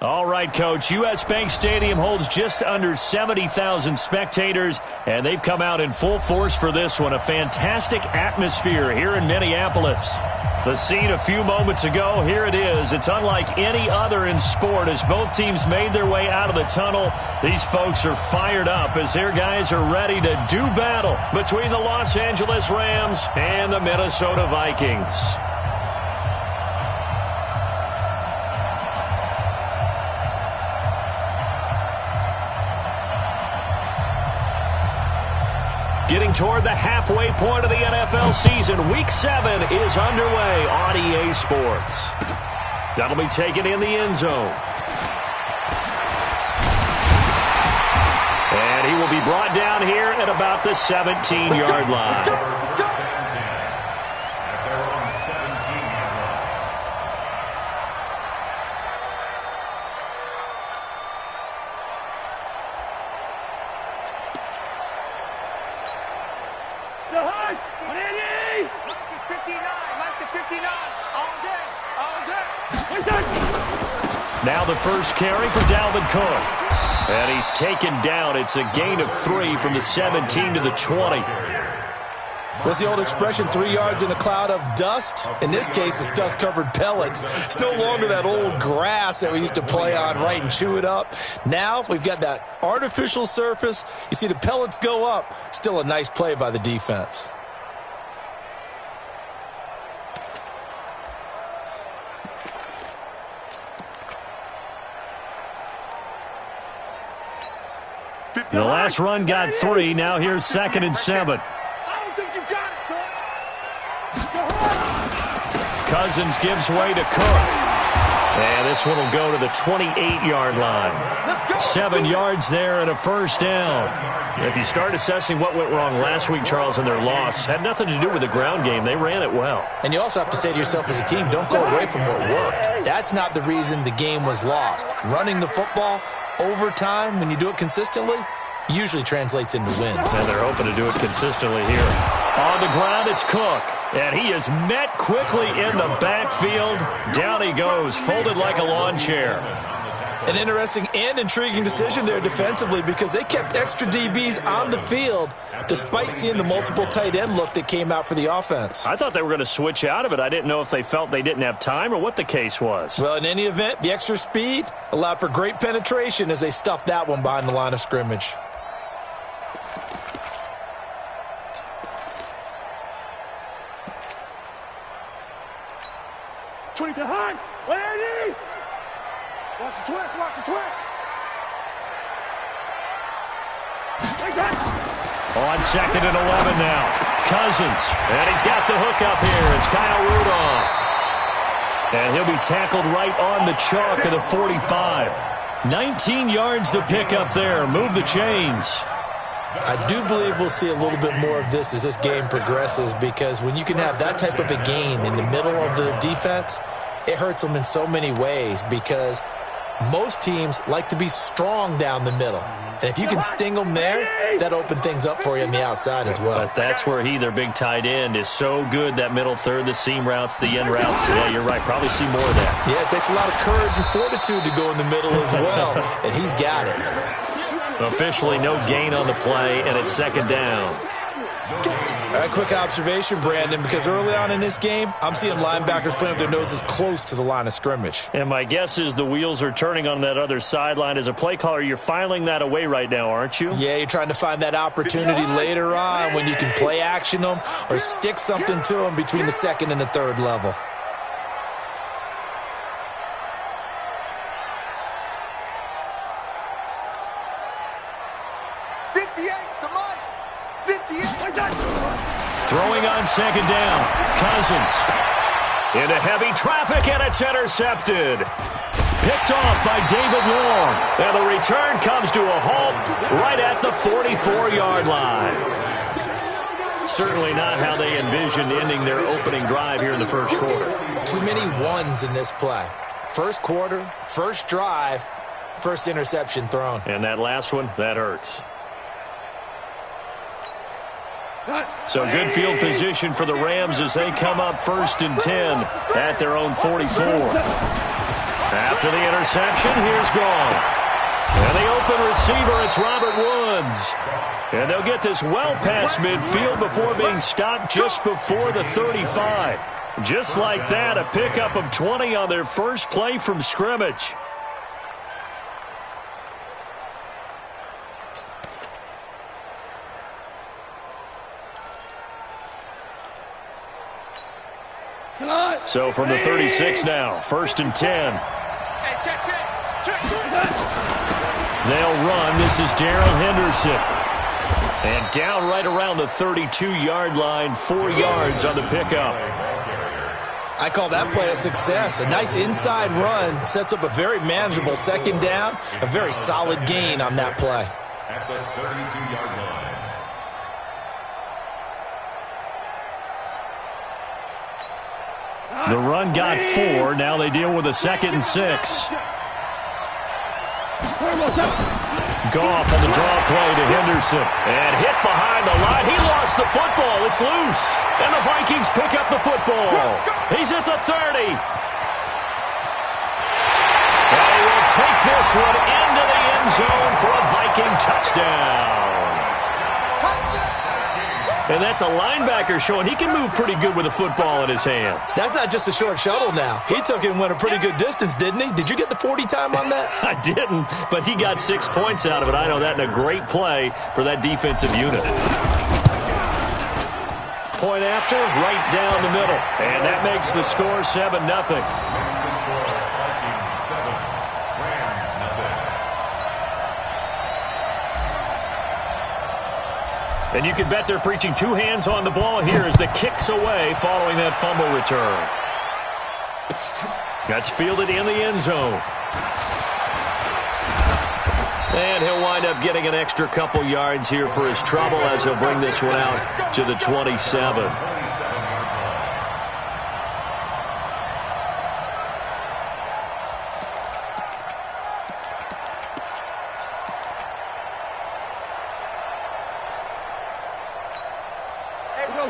All right, Coach. U.S. Bank Stadium holds just under 70,000 spectators, and they've come out in full force for this one. A fantastic atmosphere here in Minneapolis. The scene a few moments ago, here it is. It's unlike any other in sport as both teams made their way out of the tunnel. These folks are fired up as their guys are ready to do battle between the Los Angeles Rams and the Minnesota Vikings. Getting toward the halfway point of the NFL season, Week 7 is underway on EA Sports. That'll be taken in the end zone. And he will be brought down here at about the 17-yard line. Now the first carry for Dalvin Cook. And he's taken down. It's a gain of 3 from the 17 to the 20. What's the old expression, 3 yards in a cloud of dust? In this case, it's dust-covered pellets. It's no longer that old grass that we used to play on, right, and chew it up. Now we've got that artificial surface. You see the pellets go up. Still a nice play by the defense. The last run got 3. Now here's 2nd and 7. I don't think you got it, son. Cousins gives way to Cook. And this one will go to the 28-yard line. 7 yards there and a first down. If you start assessing what went wrong last week, Charles, in their loss, had nothing to do with the ground game. They ran it well. And you also have to say to yourself as a team, don't go away from what worked. That's not the reason the game was lost. Running the football over time, when you do it consistently, usually translates into wins. And they're hoping to do it consistently here. On the ground, it's Cook. And he is met quickly in the backfield. Down he goes, folded like a lawn chair. An interesting and intriguing decision there defensively because they kept extra DBs on the field despite seeing the multiple tight end look that came out for the offense. I thought they were going to switch out of it. I didn't know if they felt they didn't have time or what the case was. Well, in any event, the extra speed allowed for great penetration as they stuffed that one behind the line of scrimmage. Watch the twist, watch the twist. On 2nd and 11 now. Cousins. And he's got the hook up here. It's Kyle Rudolph. And he'll be tackled right on the chalk of the 45. 19 yards to pick up there. Move the chains. I do believe we'll see a little bit more of this as this game progresses because when you can have that type of a gain in the middle of the defense, it hurts them in so many ways because most teams like to be strong down the middle. And if you can sting them there, that opens things up for you on the outside as well. But that's where their big tight end, is so good, that middle third, the seam routes, the end routes. Yeah, you're right. Probably see more of that. Yeah, it takes a lot of courage and fortitude to go in the middle as well. And he's got it. Officially no gain on the play, and it's 2nd down. A quick observation, Brandon, because early on in this game, I'm seeing linebackers playing with their noses close to the line of scrimmage. And my guess is the wheels are turning on that other sideline. As a play caller, you're filing that away right now, aren't you? Yeah, you're trying to find that opportunity later on when you can play action them or stick something to them between the 2nd and the 3rd level. Throwing on 2nd down. Cousins. Into heavy traffic, and it's intercepted. Picked off by David Long. And the return comes to a halt right at the 44-yard line. Certainly not how they envisioned ending their opening drive here in the first quarter. Too many ones in this play. First quarter, first drive, first interception thrown. And that last one, that hurts. So good field position for the Rams as they come up 1st and 10 at their own 44. After the interception, here's Goff. And the open receiver, it's Robert Woods. And they'll get this well past midfield before being stopped just before the 35. Just like that, a pickup of 20 on their first play from scrimmage. So from the 36 now, 1st and 10. They'll run. This is Darrell Henderson. And down right around the 32-yard line, 4 yards on the pickup. I call that play a success. A nice inside run sets up a very manageable 2nd down. A very solid gain on that play. At the 32-yard line. The run got 4. Now they deal with a 2nd and 6. Goff on the draw play to Henderson. And hit behind the line. He lost the football. It's loose. And the Vikings pick up the football. He's at the 30. And he will take this one into the end zone for a Viking touchdown. And that's a linebacker showing he can move pretty good with a football in his hand. That's not just a short shuttle now. He took it and went a pretty good distance, didn't he? Did you get the 40 time on that? I didn't, but he got 6 points out of it. I know that in a great play for that defensive unit. Point after, right down the middle. And that makes the score 7-0. And you can bet they're preaching 2 hands on the ball here as the kick's away following that fumble return. That's fielded in the end zone. And he'll wind up getting an extra couple yards here for his trouble as he'll bring this one out to the 27.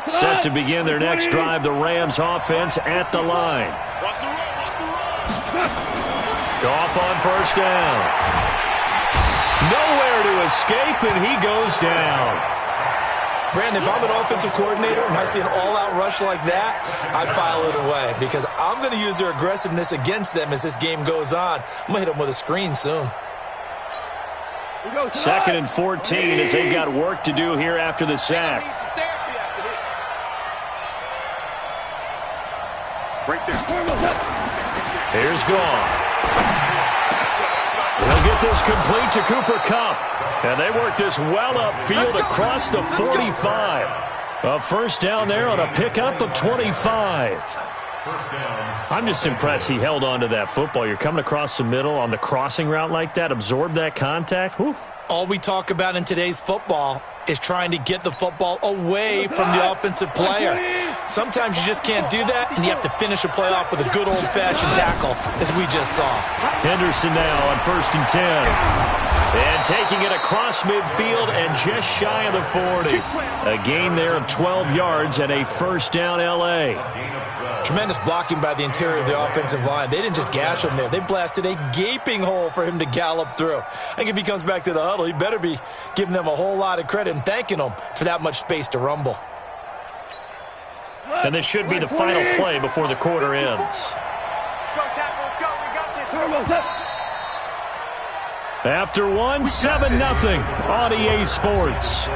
Set to begin their next drive, the Rams offense at the line. Goff on 1st down. Nowhere to escape, and he goes down. Brandon, if I'm an offensive coordinator and I see an all-out rush like that, I file it away because I'm going to use their aggressiveness against them as this game goes on. I'm going to hit them with a screen soon. 2nd and 14 as they've got work to do here after the sack. Right there. Here's Goff. They'll get this complete to Cooper Kupp. And they work this well upfield across the 45. A 1st down there on a pickup of 25. I'm just impressed he held on to that football. You're coming across the middle on the crossing route like that, absorb that contact. Whew. All we talk about in today's football is trying to get the football away from the offensive player. Sometimes you just can't do that, and you have to finish a play off with a good old-fashioned tackle, as we just saw. Henderson now on 1st and 10. And taking it across midfield and just shy of the 40. A gain there of 12 yards and a 1st down L.A. Tremendous blocking by the interior of the offensive line. They didn't just gash him there. They blasted a gaping hole for him to gallop through. I think if he comes back to the huddle, he better be giving them a whole lot of credit and thanking them for that much space to rumble. And this should be the final play before the quarter ends. Let's go, tackle. Let's go. We got this. After 7-0 on EA Sports.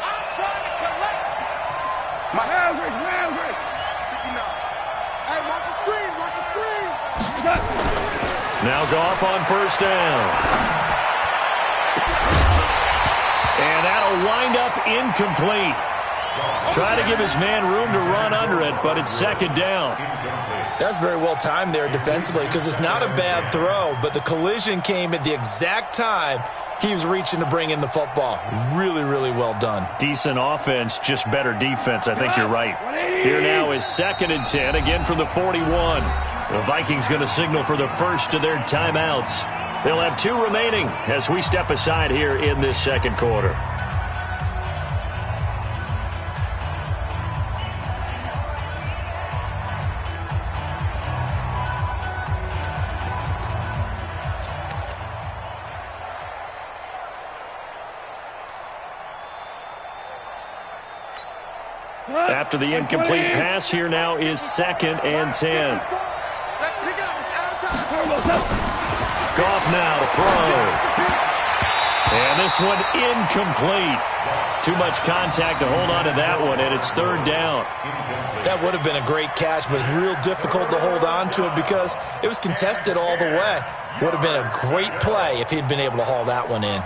I'm trying to collect. My hands raised. Hey, watch the screen. Now Goff on 1st down. And that'll wind up incomplete. Trying to give his man room to run under it, but it's second down. That's very well timed there defensively because it's not a bad throw, but the collision came at the exact time he was reaching to bring in the football. Really, really well done. Decent offense, just better defense. I think you're right. Here now is 2nd and 10, again from the 41. The Vikings going to signal for the first of their timeouts. They'll have 2 remaining as we step aside here in this second quarter. After the incomplete pass, here now is 2nd and 10. Let's pick it up. It's out of time. Goff now to throw. And this one incomplete. Too much contact to hold on to that one, and it's 3rd down. That would have been a great catch, but it's real difficult to hold on to it because it was contested all the way. Would have been a great play if he'd been able to haul that one in.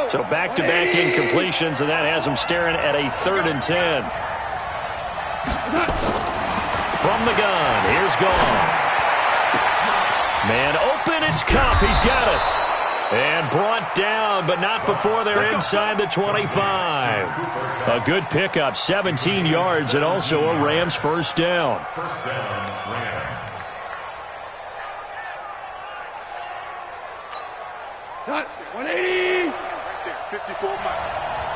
So back-to-back incompletions, and that has him staring at a 3rd and 10. From the gun, here's Goff. Man open, it's Kupp. He's got it. And brought down, but not before they're inside the 25. A good pickup, 17 yards, and also a Rams first down. First down, Rams. 180. 54 Mike.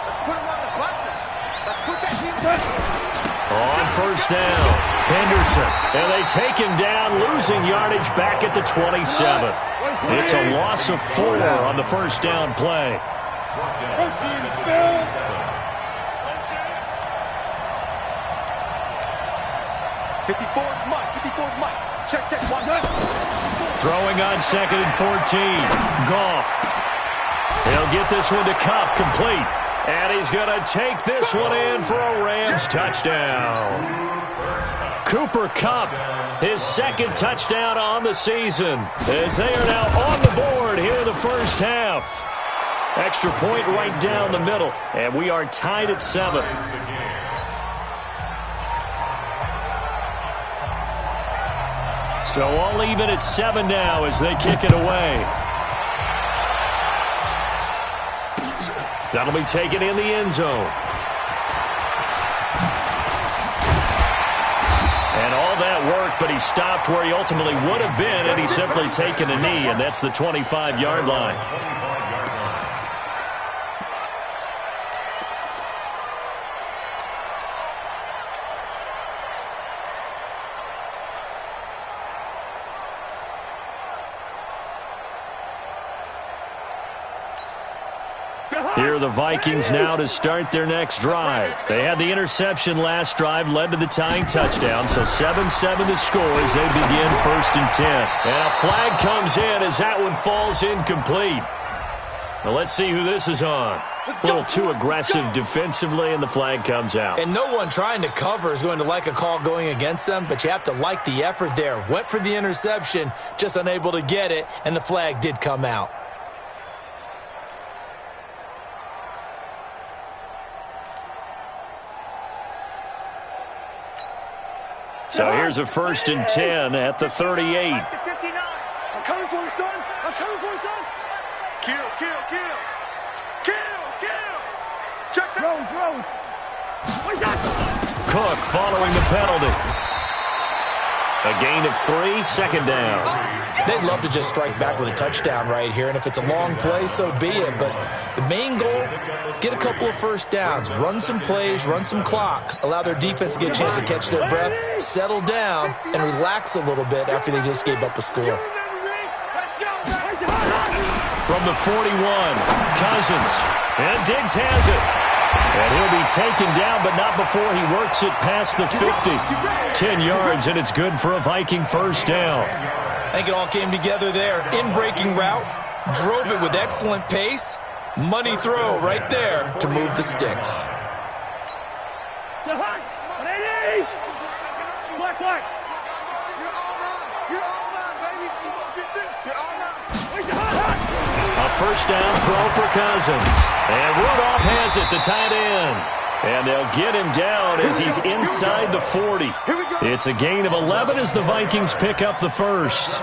Let's put him on the buses. Let's put that team On first down, Henderson. And they take him down, losing yardage back at the 27. It's a loss of 4 on the first down play. 54's Mike. 54's Mike. Check. One. Throwing on 2nd and 14. Goff. He'll get this one to Kupp, complete. And he's going to take this one in for a Rams touchdown. Cooper Kupp, his 2nd touchdown on the season, as they are now on the board here in the first half. Extra point right down the middle, and we are tied at 7. So all even at 7 now as they kick it away. That'll be taken in the end zone. And all that work, but he stopped where he ultimately would have been, and he's simply taken a knee, and that's the 25-yard line. Here are the Vikings now to start their next drive. They had the interception last drive, led to the tying touchdown, so 7-7 the score as they begin 1st and 10. And a flag comes in as that one falls incomplete. Now let's see who this is on. A little too aggressive defensively, and the flag comes out. And no one trying to cover is going to like a call going against them, but you have to like the effort there. Went for the interception, just unable to get it, and the flag did come out. So here's a 1st and 10 at the 38. I'm coming for you, son. I'm coming for you, son. Kill. Check. Throw. Cook following the penalty. A gain of 3, 2nd down. They'd love to just strike back with a touchdown right here, and if it's a long play, so be it. But the main goal, get a couple of first downs, run some plays, run some clock, allow their defense to get a chance to catch their breath, settle down, and relax a little bit after they just gave up a score. From the 41, Cousins. And Diggs has it. And he'll be taken down, but not before he works it past the 50. 10 yards, and it's good for a Viking first down. I think it all came together there. In-breaking route, drove it with excellent pace. Money throw right there to move the sticks. Black. You're all mine, baby. Get this. You're all mine. first down throw for Cousins. And Rudolph has it, the tight end. And they'll get him down as he's inside the 40. It's a gain of 11 as the Vikings pick up the first.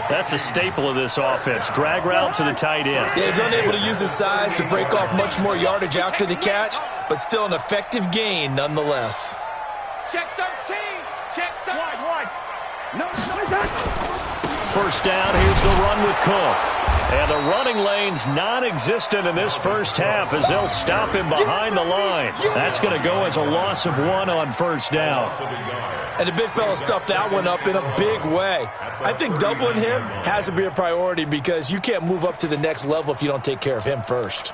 That's a staple of this offense. Drag route to the tight end. Yeah, he's unable to use his size to break off much more yardage after the catch, but still an effective gain nonetheless. Check 13. Check 13. Wide. No. First down, here's the run with Cook. And the running lane's non-existent in this first half as they'll stop him behind the line. That's going to go as a loss of 1 on first down. And the big fella stuffed that one up in a big way. I think doubling him has to be a priority because you can't move up to the next level if you don't take care of him first.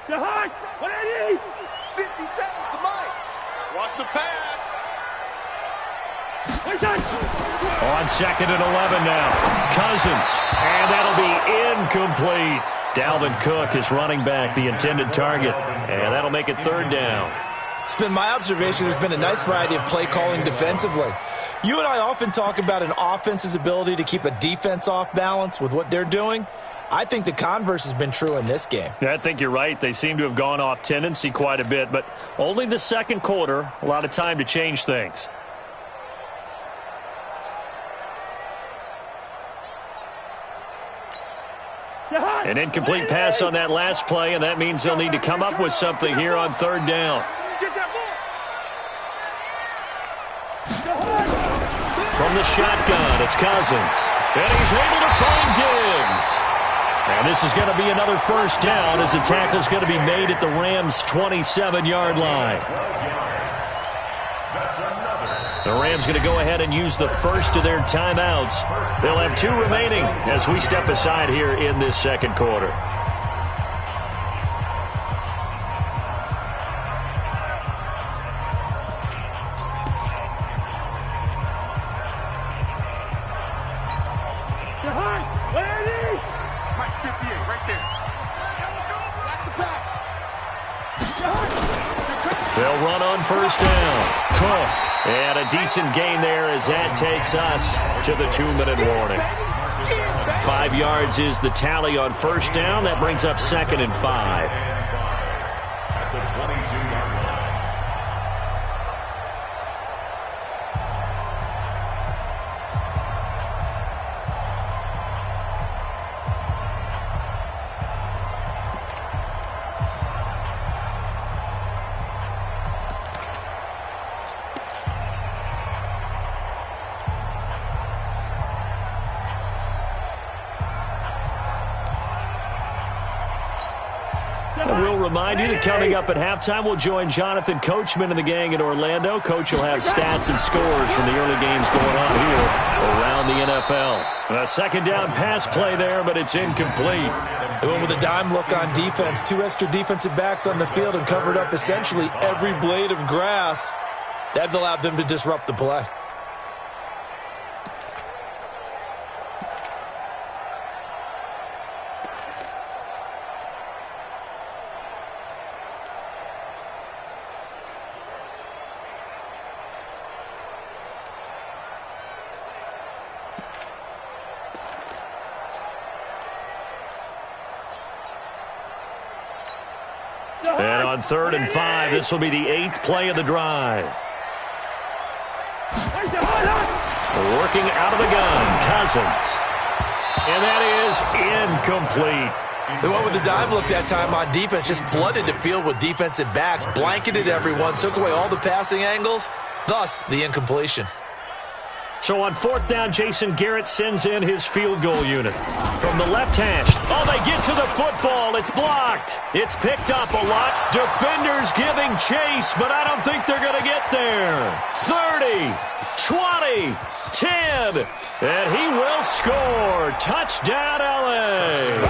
To high. 180. 50 seconds to Mike. Watch the pass. On second and 11 now. Cousins. And that'll be incomplete. Dalvin Cook is running back, the intended target. And that'll make it third down. It's been my observation there's been a nice variety of play calling defensively. You and I often talk about an offense's ability to keep a defense off balance with what they're doing. I think the converse has been true in this game. I think you're right. They seem to have gone off tendency quite a bit, but only the second quarter, a lot of time to change things. An incomplete pass on that last play, and that means they'll need to come up with something here on third down. From the shotgun, it's Cousins. And he's able to find Diggs. And this is going to be another first down as the tackle's going to be made at the Rams' 27-yard line. The Rams going to go ahead and use the first of their timeouts. They'll have 2 remaining as we step aside here in this second quarter. They'll run on first down. Cook. And a decent gain there as that takes us to the 2-minute warning. 5 yards is the tally on first down. That brings up second and 5. At the 22-yard line. And we'll remind you that coming up at halftime, we'll join Jonathan Coachman and the gang in Orlando. Coach will have stats and scores from the early games going on here around the NFL. A second down pass play there, but it's incomplete. They went with a dime look on defense. 2 extra defensive backs on the field and covered up essentially every blade of grass. That allowed them to disrupt the play. And on third and 5, this will be the 8th play of the drive. Working out of the gun, Cousins. And that is incomplete. They went with the dime look that time on defense, just flooded the field with defensive backs, blanketed everyone, took away all the passing angles, thus the incompletion. So on fourth down, Jason Garrett sends in his field goal unit. From the left hash, they get to the football. It's blocked. It's picked up a lot. Defenders giving chase, but I don't think they're going to get there. 30, 20, 10, and he will score. Touchdown, L.A.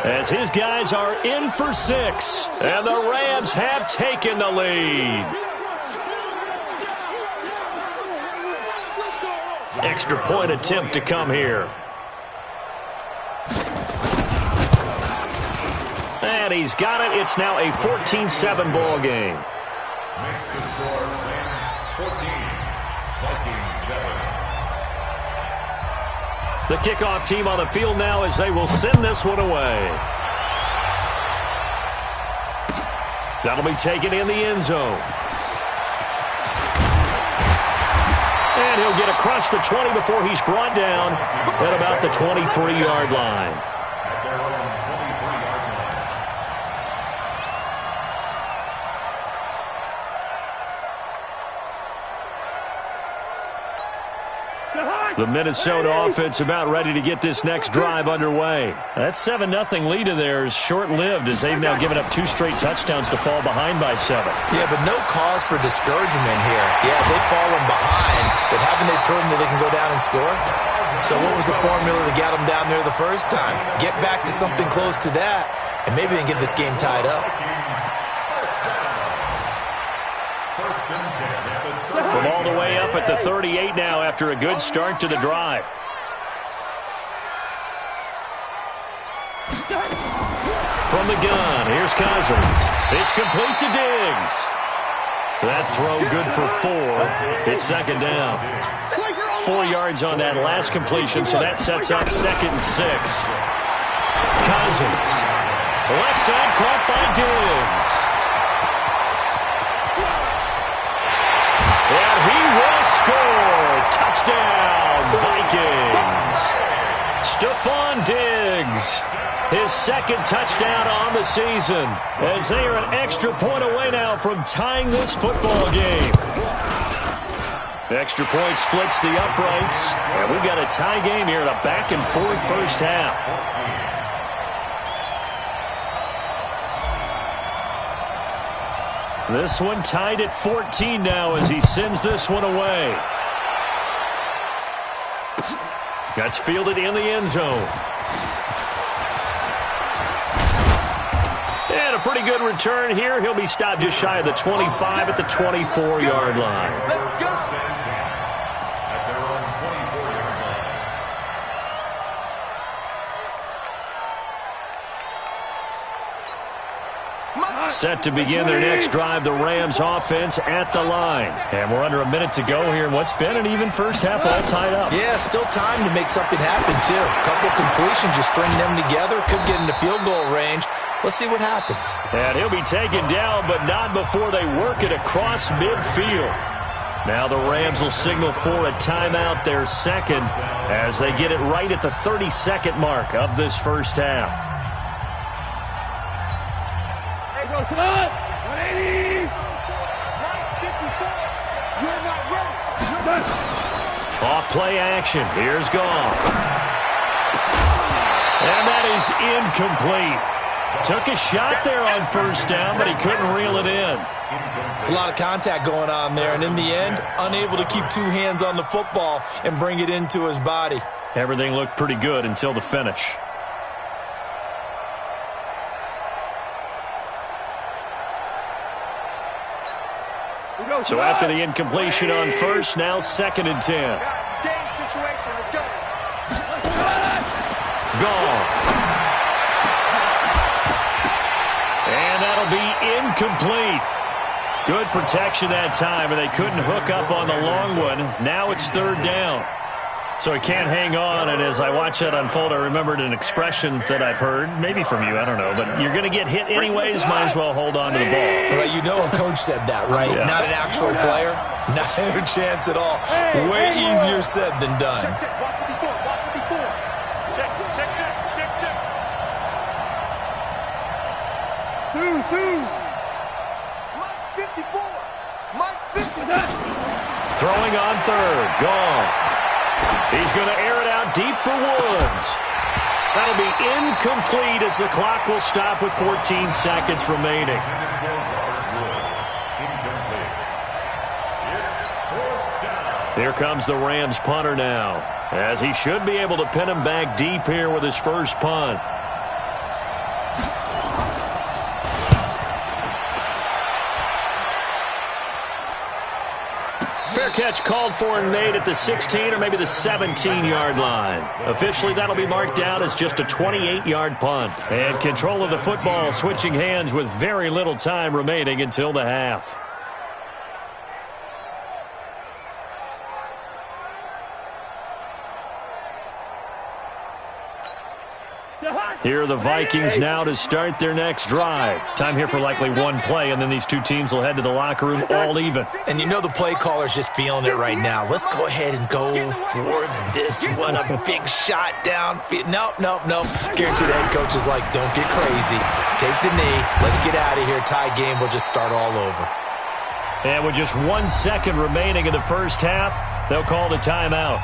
As his guys are in for 6, and the Rams have taken the lead. Extra point attempt to come here. and he's got it. It's now a 14-7 ball game. Makes the score Rams 14, Vikings 7. The kickoff team on the field now as they will send this one away. That'll be taken in the end zone. And he'll get across the 20 before he's brought down at about the 23-yard line. At their own 23-yard line. The Minnesota offense about ready to get this next drive underway. That 7-0 lead of theirs short-lived as they've now given up 2 straight touchdowns to fall behind by 7. Yeah, but no cause for discouragement here. Yeah, they've fallen behind, but haven't they proven that they can go down and score? So what was the formula that got them down there the first time? Get back to something close to that, and maybe they can get this game tied up. First and 10 at the From all the way up at the 38 now after a good start to the drive. From the gun, here's Cousins. It's complete to Diggs. That throw good for 4. It's second down. 4 yards on that last completion, so that sets up 2nd and 6. Cousins. Left side caught by Diggs. And he will score. Touchdown, Vikings. Stephon Diggs. His 2nd touchdown on the season as they are an extra point away now from tying this football game. Extra point splits the uprights, and we've got a tie game here in a back-and-forth first half. This one tied at 14 now as he sends this one away. That's fielded in the end zone. And a pretty good return here. He'll be stopped just shy of the 25 at the 24-yard line. Let's go. At their own 24-yard line. Set to begin their next drive, the Rams offense at the line. And we're under a minute to go here in what's been an even first half all tied up. Yeah, still time to make something happen, too. A couple completions, you string them together, could get into field goal range. Let's see what happens. And he'll be taken down, but not before they work it across midfield. Now the Rams will signal for a timeout, their 2nd, as they get it right at the 30-second mark of this first half. 180. 154. You're not ready. Off play action. Here's Goff. And that is incomplete. Took a shot there on first down, but he couldn't reel it in. It's a lot of contact going on there, and in the end, unable to keep 2 hands on the football and bring it into his body. Everything looked pretty good until the finish. So after the incompletion on first, now 2nd and 10. Guys, it's game situation. Let's go. Goff. And that'll be incomplete. Good protection that time, and they couldn't hook up on the long one. Now it's 3rd down. So he can't hang on, and as I watch that unfold, I remembered an expression that I've heard, maybe from you, I don't know, but you're going to get hit anyways, might as well hold on to the ball. Right, you know a coach said that, right? Yeah. Not an actual player. Not a chance at all. Way easier said than done. Check, check. Walk 54. Walk 54. Check, check, check, check, check. 2. Mike's 54. Mike's 50. Throwing on 3rd, Goff. He's going to air it out deep for Woods. That'll be incomplete as the clock will stop with 14 seconds remaining. Here comes the Rams punter now, as he should be able to pin him back deep here with his first punt. Fair catch called for and made at the 16 or maybe the 17-yard line. Officially, that'll be marked down as just a 28-yard punt. And control of the football switching hands with very little time remaining until the half. Here are the Vikings now to start their next drive. Time here for likely one play, and then these two teams will head to the locker room all even. And you know the play caller's just feeling it right now. Let's go ahead and go for this one. A big shot downfield. Nope. Guarantee the head coach is like, don't get crazy. Take the knee. Let's get out of here. Tie game. We'll just start all over. And with just 1 second remaining in the first half, they'll call the timeout.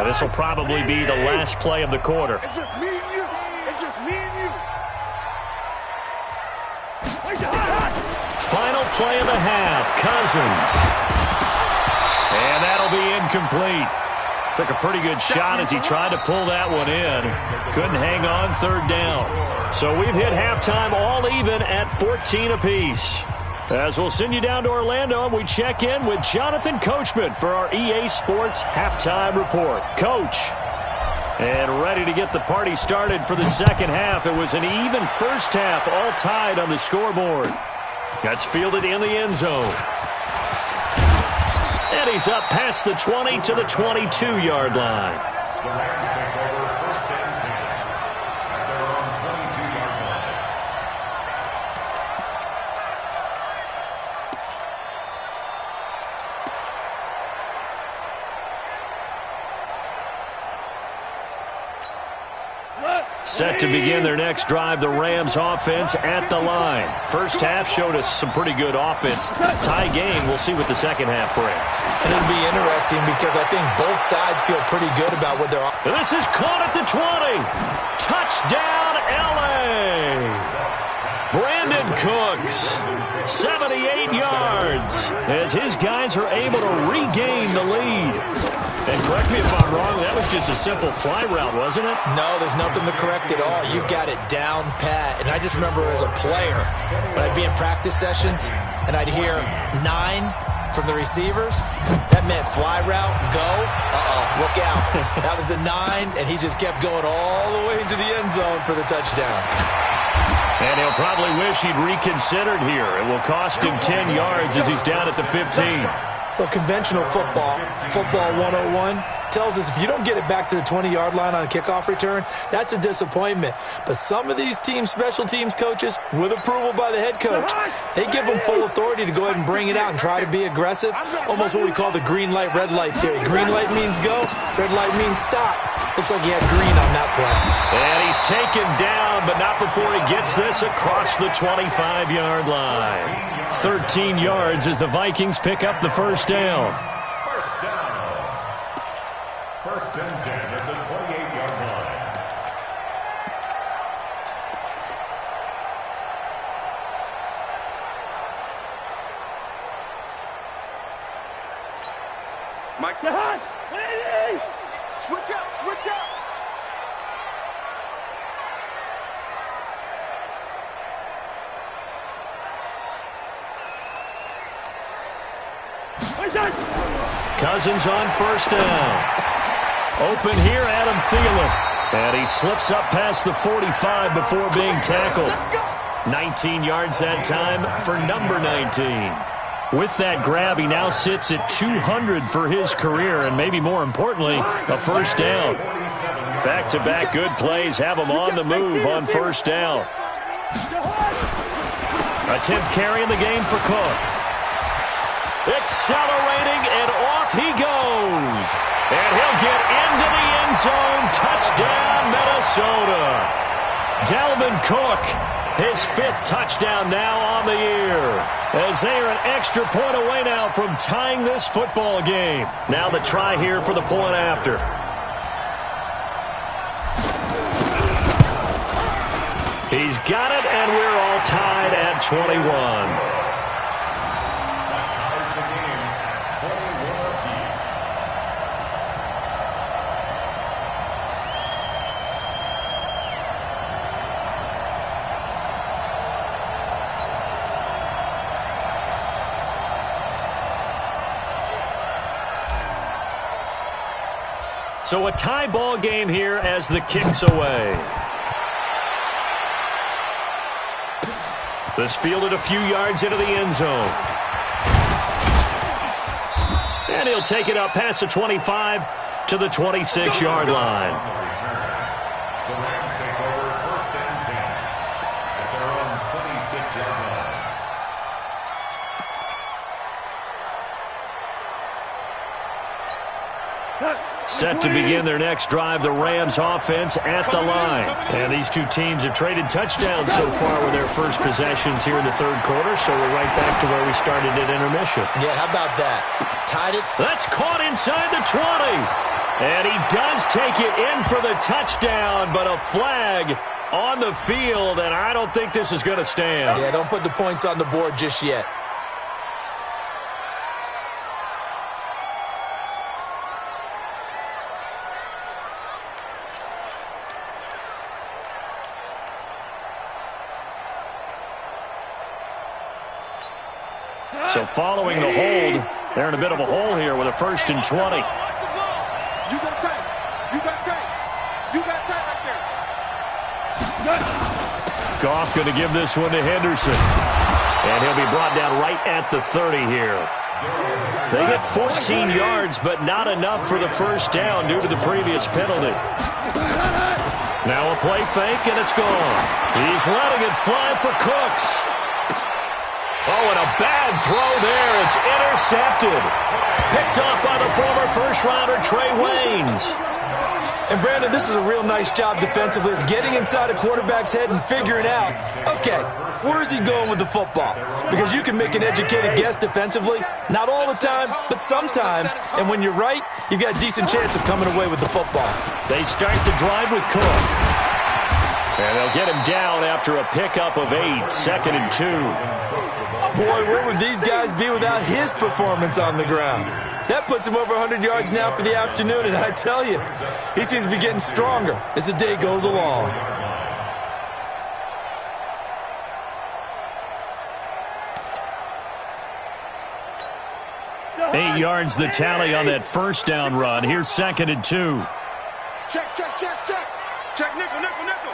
This will probably be the last play of the quarter. It's just me and you. It's just me and you. Final play of the half, Cousins. And that'll be incomplete. Took a pretty good shot as he tried to pull that one in. Couldn't hang on third down. So we've hit halftime all even at 14 apiece. As we'll send you down to Orlando, and we check in with Jonathan Coachman for our EA Sports Halftime Report. Coach, and ready to get the party started for the second half. It was an even first half, all tied on the scoreboard. That's fielded in the end zone. And he's up past the 20 to the 22-yard line. The Rams take over first and 10 at their own 22-yard line. Set to begin their next drive, the Rams offense at the line. First half showed us some pretty good offense. Tie game, we'll see what the second half brings. And it'll be interesting because I think both sides feel pretty good about what they're on. This is caught at the 20. Touchdown, L.A. Brandon Cooks, 78 yards, as his guys are able to regain the lead. And correct me if I'm wrong, that was just a simple fly route, wasn't it? No, there's nothing to correct at all. You've got it down pat. And I just remember as a player, when I'd be in practice sessions and I'd hear 9 from the receivers, that meant fly route, go, look out. That was the 9, and he just kept going all the way into the end zone for the touchdown. And he'll probably wish he'd reconsidered here. It will cost him 10 yards as he's down at the 15. Well, conventional football 101, tells us if you don't get it back to the 20-yard line on a kickoff return, that's a disappointment. But some of these team special teams coaches, with approval by the head coach, they give them full authority to go ahead and bring it out and try to be aggressive. Almost what we call the green light, red light theory. Green light means go, red light means stop. Looks like he had green on that play. And he's taken down, but not before he gets this across the 25-yard line. 13 yards as the Vikings pick up the first down. First down. First and 10 at the 28-yard line. Mike, behind. Switch up, switch up. Cousins on first down. Open here, Adam Thielen. And he slips up past the 45 before being tackled. 19 yards that time for number 19. With that grab, he now sits at 200 for his career, and maybe more importantly, a first down. Back-to-back good plays have him on the move on first down. A 10th carry in the game for Cook. Accelerating, and off he goes. And he'll get into the end zone. Touchdown, Minnesota. Dalvin Cook, his 5th touchdown now on the year. As they are an extra point away now from tying this football game. Now the try here for the point after. He's got it, and we're all tied at 21. So a tie ball game here as the kick's away. This fielded a few yards into the end zone. And he'll take it up past the 25 to the 26-yard line. The Rams take over 1st and 10 at their own 26-yard line. Set to begin their next drive, the Rams offense at the line. And these two teams have traded touchdowns so far with their first possessions here in the third quarter, so we're right back to where we started at intermission. Yeah, how about that? Tied it. That's caught inside the 20. And he does take it in for the touchdown, but a flag on the field, and I don't think this is going to stand. Yeah, don't put the points on the board just yet. So following the hold, they're in a bit of a hole here with a 1st and 20. You got tight. You got tight. You got tight right there. Goff going to give this one to Henderson. And he'll be brought down right at the 30 here. They get 14 yards, but not enough for the first down due to the previous penalty. Now a play fake, and it's gone. He's letting it fly for Cooks. Oh, and a bad throw there. It's intercepted. Picked off by the former first-rounder Trey Waynes. And, Brandon, this is a real nice job defensively of getting inside a quarterback's head and figuring out, okay, where is he going with the football? Because you can make an educated guess defensively. Not all the time, but sometimes. And when you're right, you've got a decent chance of coming away with the football. They start the drive with Cook. And they'll get him down after a pickup of 8, 2nd and 2. Boy, where would these guys be without his performance on the ground? That puts him over 100 yards now for the afternoon, and I tell you, he seems to be getting stronger as the day goes along. Eight yards the tally on that first down run. Here's 2nd and 2. Check, check, check, check. Check, nickel, nickel, nickel.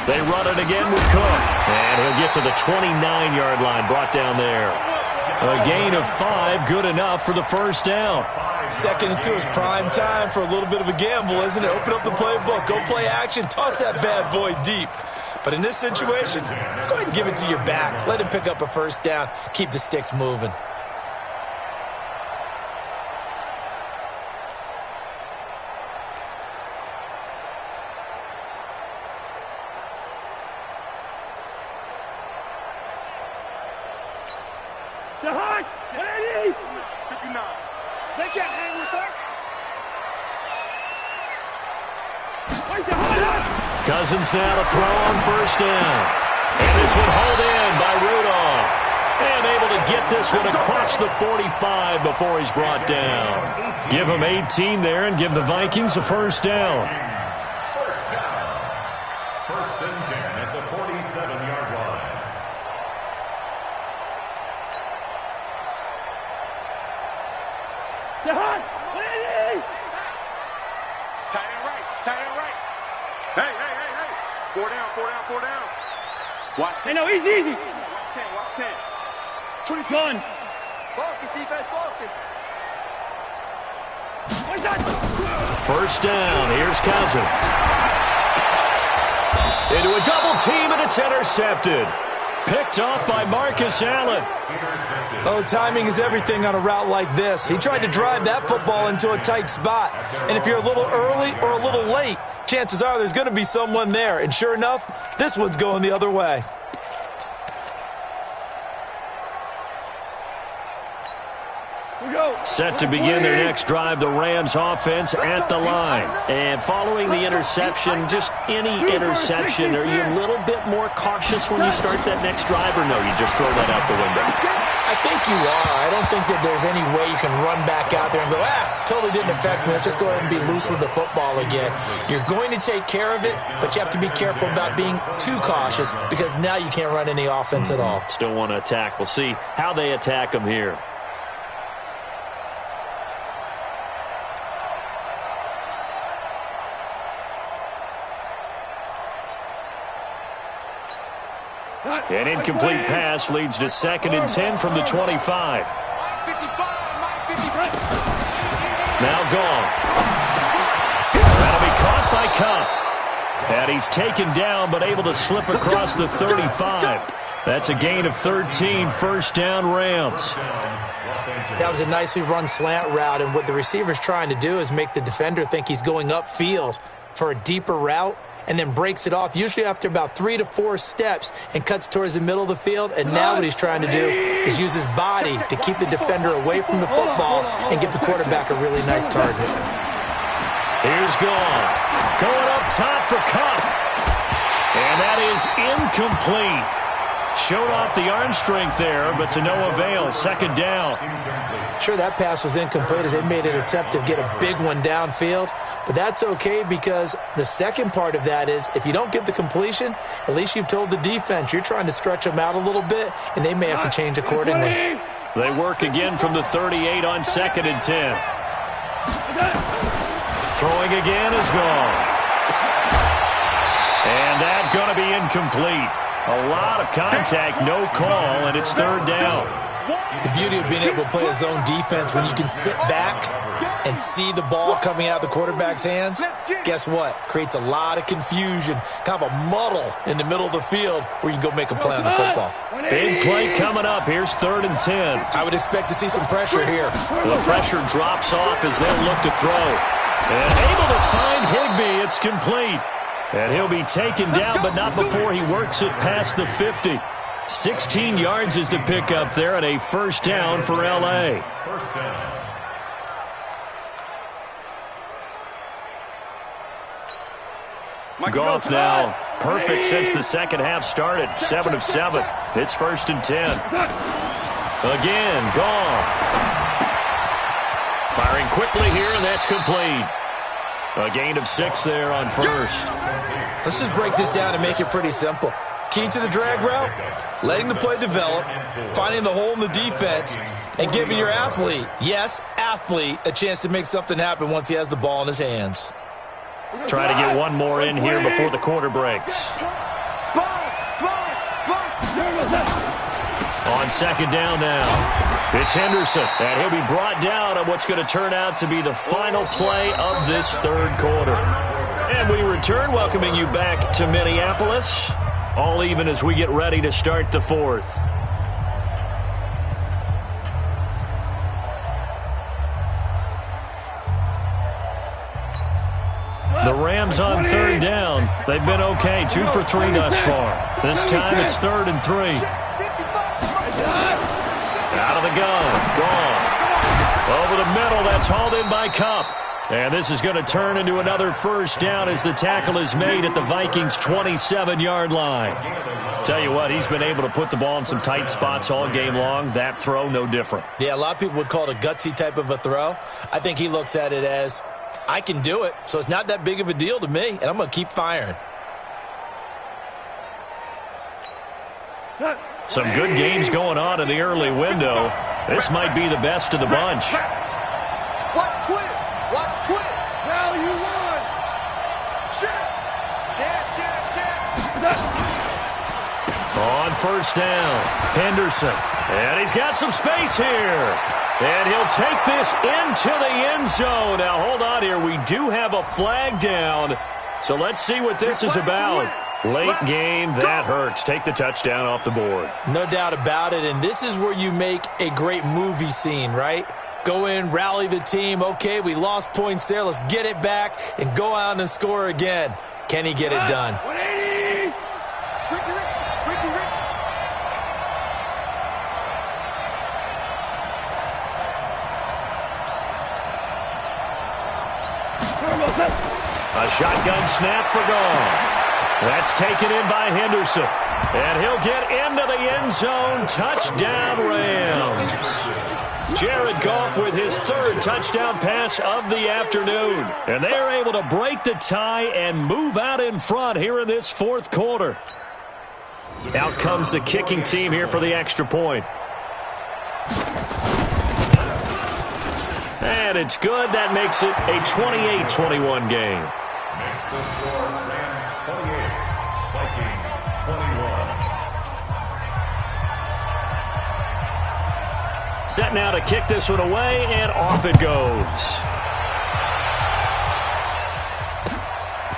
They run it again with Cook. And he'll get to the 29-yard line, brought down there. A gain of 5, good enough for the first down. 2nd and 2 is prime time for a little bit of a gamble, isn't it? Open up the playbook, go play action, toss that bad boy deep. But in this situation, go ahead and give it to your back. Let him pick up a first down, keep the sticks moving. The hot, 80, 59. They can't hang with us. Cousins now to throw on first down. And this one hauled in by Rudolph. And able to get this one across the 45 before he's brought down. Give him 18 there and give the Vikings a first down. First down. 1st and 10 at the 47-yard line. Tight end right, tight end right. Hey, hey, hey, hey. 4 down, 4 down, 4 down. Watch 10. Hey, no, easy. Watch 10, watch 10. 20. Gun. Focus, defense, focus. First down. Here's Cousins. Into a double team, and it's intercepted. Picked off by Marcus Allen. Oh, timing is everything on a route like this. He tried to drive that football into a tight spot. And if you're a little early or a little late, chances are there's going to be someone there. And sure enough, this one's going the other way. Set to begin their next drive, the Rams offense at the line. And following the interception, just any interception, are you a little bit more cautious when you start that next drive, or no, you just throw that out the window? I think you are. I don't think that there's any way you can run back out there and go, totally didn't affect me. Let's just go ahead and be loose with the football again. You're going to take care of it, but you have to be careful about being too cautious because now you can't run any offense at all. Still want to attack. We'll see how they attack them here. An incomplete pass leads to 2nd and 10 from the 25. Now gone. That'll be caught by Cup. And he's taken down but able to slip across the 35. That's a gain of 13, first down Rams. That was a nicely run slant route, and what the receiver's trying to do is make the defender think he's going upfield for a deeper route, and then breaks it off, usually after about 3 to 4 steps, and cuts towards the middle of the field. And now what he's trying to do is use his body to keep the defender away from the football and give the quarterback a really nice target. Here's Gone. Going up top for Cup. And that is incomplete. Showed off the arm strength there, but to no avail. 2nd down. Sure, that pass was incomplete as they made an attempt to get a big one downfield. But that's okay because the second part of that is if you don't get the completion, at least you've told the defense you're trying to stretch them out a little bit, and they may have to change accordingly. They work again from the 38 on 2nd and 10. Throwing again is Gone. And that's going to be incomplete. A lot of contact, no call, and it's 3rd down. The beauty of being able to play a zone defense when you can sit back and see the ball coming out of the quarterback's hands, guess what? Creates a lot of confusion, kind of a muddle in the middle of the field where you can go make a play on the football. Big play coming up. Here's 3rd and 10. I would expect to see some pressure here. The pressure drops off as they'll look to throw. And able to find Higbee. It's complete. And he'll be taken down, but not before he works it past the 50. 16 yards is the pickup there, and a first down for L.A. First down. Goff now perfect since the second half started. 7 of 7. It's 1st and 10. Again, Goff. Firing quickly here, and that's complete. A gain of 6 there on first. Let's just break this down and make it pretty simple. Key to the drag route, letting the play develop, finding the hole in the defense, and giving your athlete, yes, athlete, a chance to make something happen once he has the ball in his hands. Try to get one more in here before the quarter breaks. On 2nd down now, it's Henderson, and he'll be brought down on what's going to turn out to be the final play of this 3rd quarter. And we return, welcoming you back to Minneapolis, all even as we get ready to start the 4th. The Rams on 3rd down. They've been okay, 2 for 3 thus far. This time it's 3rd and 3. Out of the gun. Gone. Over the middle. That's hauled in by Cup. And this is going to turn into another first down as the tackle is made at the Vikings' 27-yard line. Tell you what, he's been able to put the ball in some tight spots all game long. That throw, no different. Yeah, a lot of people would call it a gutsy type of a throw. I think he looks at it as, I can do it, so it's not that big of a deal to me, and I'm going to keep firing. Some good games going on in the early window. This might be the best of the bunch. Watch twist. Watch twist. Now you won. Shit. On first down, Henderson. And he's got some space here. And he'll take this into the end zone. Now, hold on here. We do have a flag down. So let's see what this is about. Late game, that hurts. Take the touchdown off the board. No doubt about it, and this is where you make a great movie scene, right? Go in, rally the team. Okay, we lost points there. Let's get it back and go out and score again. Can he get it done? 180. A shotgun snap for gone. That's taken in by Henderson. And he'll get into the end zone. Touchdown, Rams. Jared Goff with his third touchdown pass of the afternoon. And they're able to break the tie and move out in front here in this fourth quarter. Out comes the kicking team here for the extra point. And it's good. That makes it a 28-21 game. Makes the score Rams 28, Vikings 21. Set now to kick this one away, and off it goes.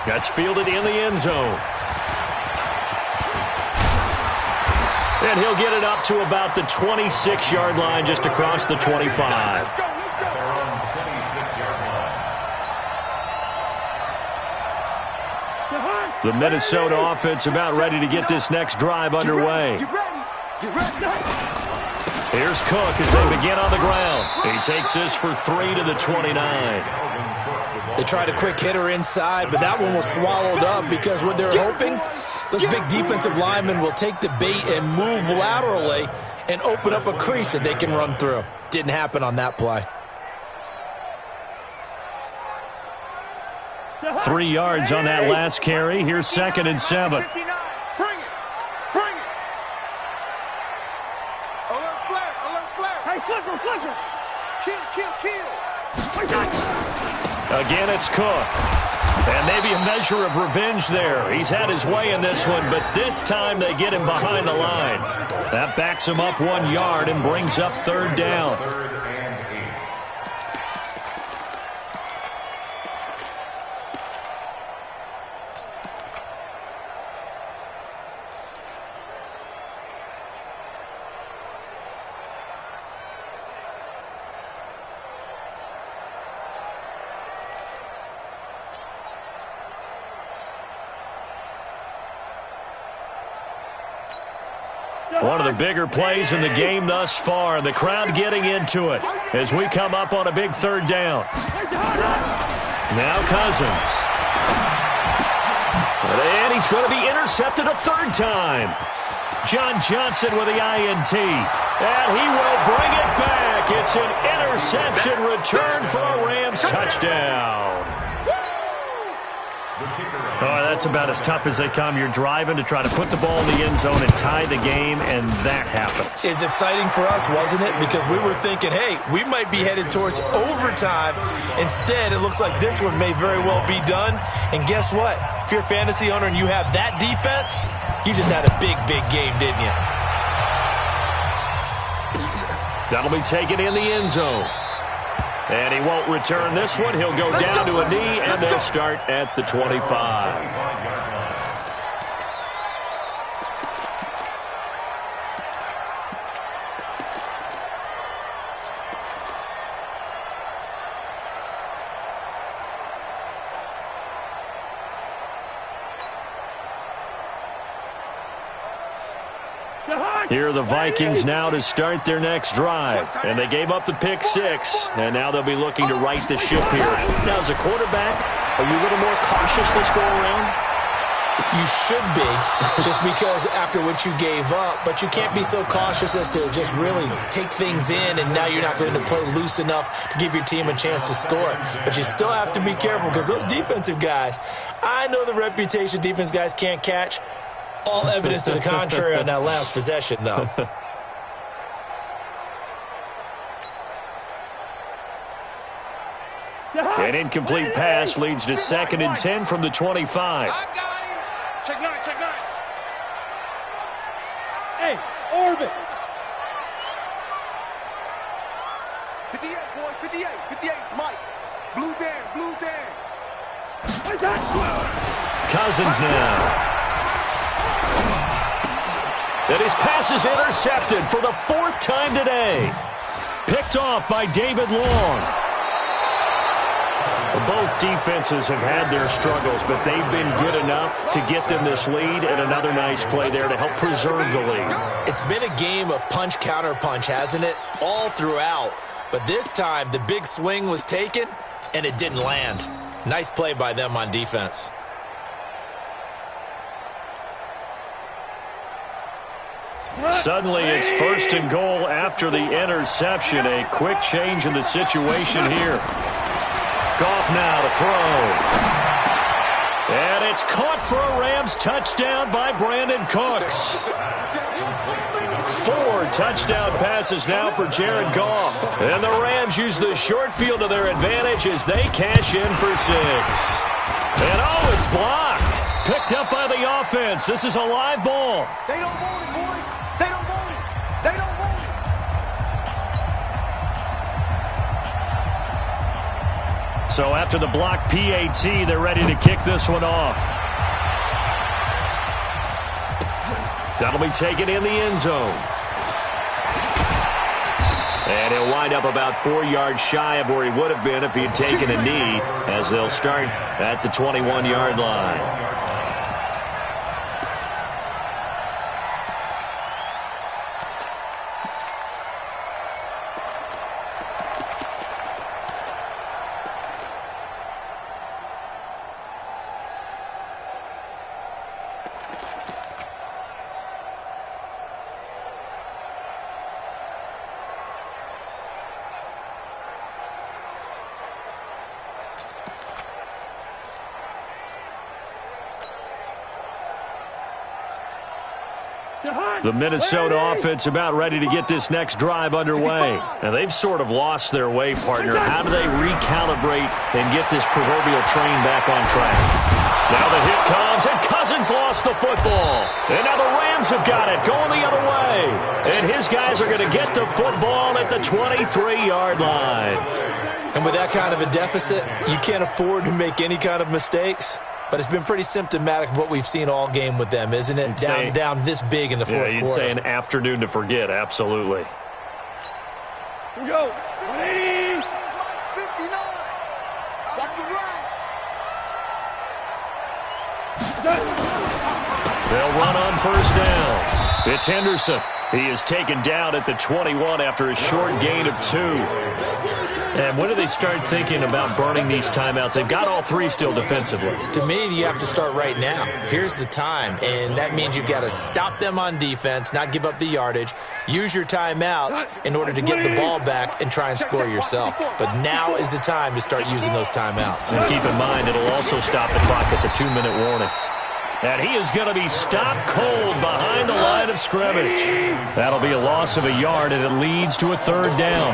That's fielded in the end zone. And he'll get it up to about the 26-yard line, just across the 25. The Minnesota offense about ready to get this next drive underway. Here's Cook as they begin on the ground. He takes this for 3 to the 29. They tried a quick hitter inside, but that one was swallowed up because what they're hoping, those big defensive linemen will take the bait and move laterally and open up a crease that they can run through. Didn't happen on that play. 3 yards on that last carry. Here's 2nd and 7. Bring it. Bring it. Alert flash. Hey, flicker. Kill. Again, it's Cook. And maybe a measure of revenge there. He's had his way in this one, but this time they get him behind the line. That backs him up 1 yard and brings up 3rd down. One of the bigger plays in the game thus far, and the crowd getting into it as we come up on a big 3rd down. Now Cousins. And he's going to be intercepted a 3rd time. John Johnson with the INT. And he will bring it back. It's an interception return for a Rams touchdown. Oh, that's about as tough as they come. You're driving to try to put the ball in the end zone and tie the game, and that happens. It's exciting for us, wasn't it? Because we were thinking, hey, we might be headed towards overtime. Instead, it looks like this one may very well be done. And guess what? If you're a fantasy owner and you have that defense, you just had a big, big game, didn't you? That'll be taken in the end zone. And he won't return this one. He'll go down to a knee, and they'll start at the 25. Here are the Vikings now to start their next drive. And they gave up the pick 6, and now they'll be looking to right the ship here. Now, as a quarterback, are you a little more cautious this go around? You should be, just because after what you gave up, but you can't be so cautious as to just really take things in, and now you're not going to play loose enough to give your team a chance to score. But you still have to be careful because those defensive guys, I know the reputation defense guys can't catch. All evidence to the contrary on that last possession, though. An incomplete pass leads to 2nd and 10 from the 25. Check 9. Hey, orbit. 58, boys, 58, Mike. Blue Dan. Cousins now. And his pass is intercepted for the 4th time today. Picked off by David Long. Both defenses have had their struggles, but they've been good enough to get them this lead, and another nice play there to help preserve the lead. It's been a game of punch, counter punch, hasn't it? All throughout. But this time, the big swing was taken, and it didn't land. Nice play by them on defense. Suddenly it's 1st and goal after the interception. A quick change in the situation here. Goff now to throw. And it's caught for a Rams touchdown by Brandon Cooks. 4 touchdown passes now for Jared Goff. And the Rams use the short field to their advantage as they cash in for 6. And oh, it's blocked. Picked up by the offense. This is a live ball. They don't want it, boy. They don't want it. They don't want it. So after the block PAT, they're ready to kick this one off. That'll be taken in the end zone. And he'll wind up about 4 yards shy of where he would have been if he had taken a knee, as they'll start at the 21-yard line. The Minnesota offense about ready to get this next drive underway. And they've sort of lost their way, partner. How do they recalibrate and get this proverbial train back on track? Now the hit comes, and Cousins lost the football. And now the Rams have got it, going the other way. And his guys are going to get the football at the 23-yard line. And with that kind of a deficit, you can't afford to make any kind of mistakes. But it's been pretty symptomatic of what we've seen all game with them, isn't it? Down this big in the fourth quarter. You'd say an afternoon to forget, absolutely. Here we go. 180. 59. Watch the right. They'll run on 1st down. It's Henderson. He is taken down at the 21 after a short gain of 2. And when do they start thinking about burning these timeouts? They've got all 3 still defensively. To me, you have to start right now. Here's the time, and that means you've got to stop them on defense, not give up the yardage, use your timeouts in order to get the ball back and try and score yourself. But now is the time to start using those timeouts. And keep in mind, it'll also stop the clock at the 2-minute warning. And he is going to be stopped cold behind the line of scrimmage. That'll be a loss of a yard, and it leads to a 3rd down.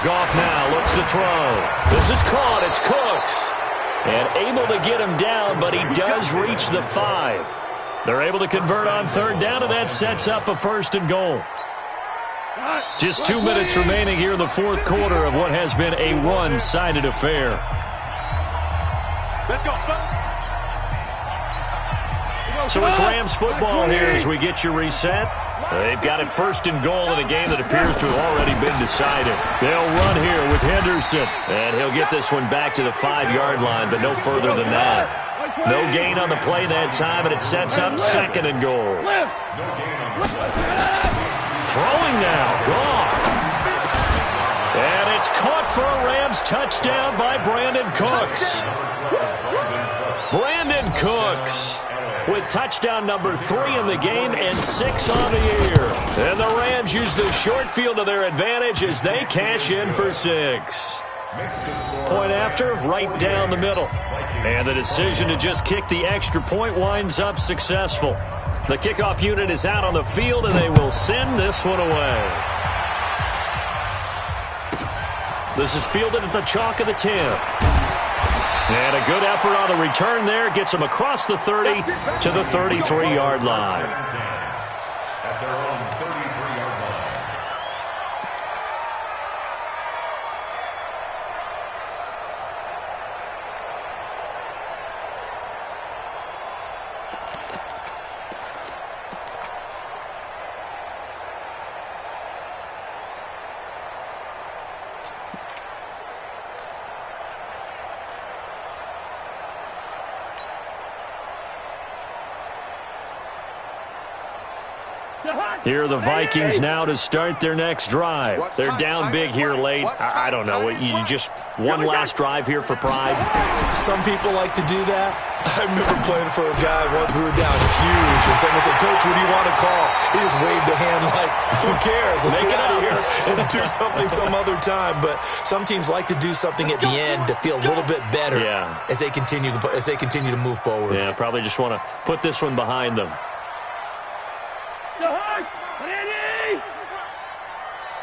Goff now looks to throw. This is caught. It's Cooks. And able to get him down, but he does reach the 5. They're able to convert on 3rd down, and that sets up a 1st and goal. Just 2 minutes remaining here in the 4th quarter of what has been a one-sided affair. Let's go. So it's Rams football here as we get you reset. They've got it 1st and goal in a game that appears to have already been decided. They'll run here with Henderson. And he'll get this one back to the 5-yard line, but no further than that. No gain on the play that time, and it sets up 2nd and goal. Throwing now, Goff. And it's caught for a Rams touchdown by Brandon Cooks. Brandon Cooks with touchdown number 3 in the game and 6 on the year. And the Rams use the short field to their advantage as they cash in for 6. Point after, right down the middle. And the decision to just kick the extra point winds up successful. The kickoff unit is out on the field, and they will send this one away. This is fielded at the chalk of the 10. And a good effort on the return there. Gets him across the 30 to the 33-yard line. At their own 33-yard line. Here are the Vikings now to start their next drive. They're down big here late. I don't know. You just one last drive here for pride? Some people like to do that. I remember playing for a guy once. We were down huge, and someone said, "Coach, what do you want to call?" He just waved a hand like, "Who cares? Let's get out of here and do something some other time." But some teams like to do something at the end to feel a little bit better as they continue to move forward. Yeah, probably just want to put this one behind them.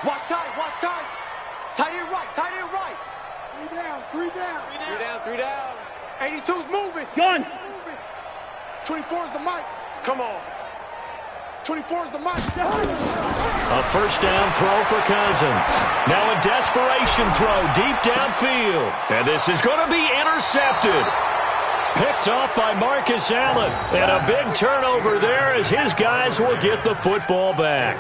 Watch tight, watch tight. Tight end right, tight end right. Three down. 82's moving. Gun. 24 is the mic. Come on. 24 is the mic. A first down throw for Cousins. Now a desperation throw deep downfield. And this is going to be intercepted. Picked off by Marcus Allen. And a big turnover there as his guys will get the football back.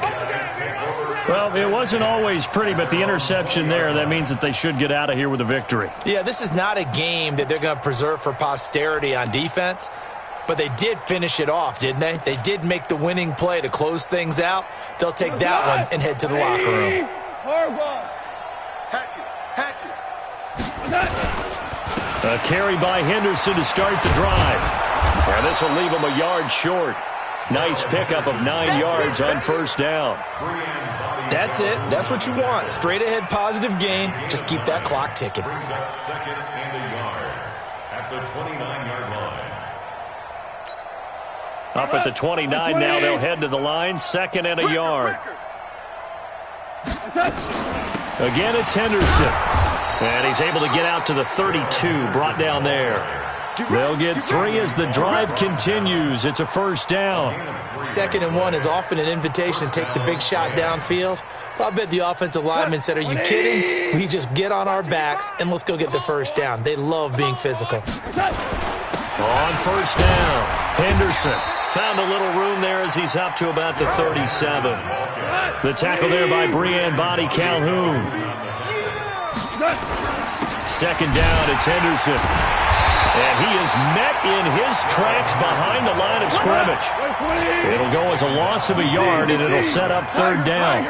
Well, it wasn't always pretty, but the interception there, that means that they should get out of here with a victory. Yeah, this is not a game that they're going to preserve for posterity on defense, but they did finish it off, didn't they? They did make the winning play to close things out. They'll take that one and head to the locker room. Hatchet. A carry by Henderson to start the drive. And this will leave him a yard short. Nice pickup of 9 yards on first down. That's it. That's what you want. Straight ahead positive gain. Just keep that clock ticking. Brings up second and a yard at the 29-yard line. Up at the 29 now, they'll head to the line. Second and a yard. Again, it's Henderson. And he's able to get out to the 32, brought down there. They'll get 3 as the drive continues. It's a first down. 2nd and 1 is often an invitation to take the big shot downfield. I bet the offensive lineman said, "Are you kidding? We just get on our backs and let's go get the first down." They love being physical. On first down, Henderson found a little room there as he's up to about the 37. The tackle there by Breann Body Calhoun. 2nd down, it's Henderson. And he is met in his tracks behind the line of scrimmage. It'll go as a loss of a yard, and it'll set up 3rd down.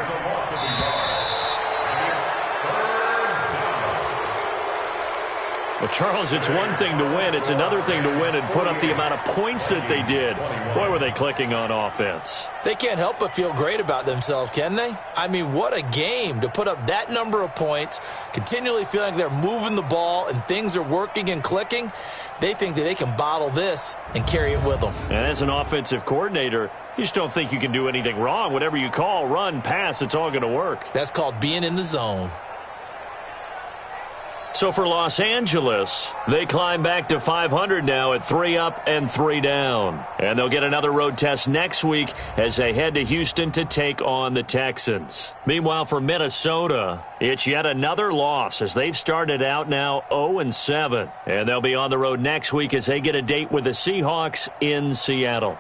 Well, Charles, it's one thing to win. It's another thing to win and put up the amount of points that they did. Boy, were they clicking on offense. They can't help but feel great about themselves, can they? I mean, what a game to put up that number of points, continually feeling like they're moving the ball and things are working and clicking. They think that they can bottle this and carry it with them. And as an offensive coordinator, you just don't think you can do anything wrong. Whatever you call, run, pass, it's all going to work. That's called being in the zone. So for Los Angeles, they climb back to 500 now at 3 up and 3 down. And they'll get another road test next week as they head to Houston to take on the Texans. Meanwhile, for Minnesota, it's yet another loss as they've started out now 0-7. And they'll be on the road next week as they get a date with the Seahawks in Seattle.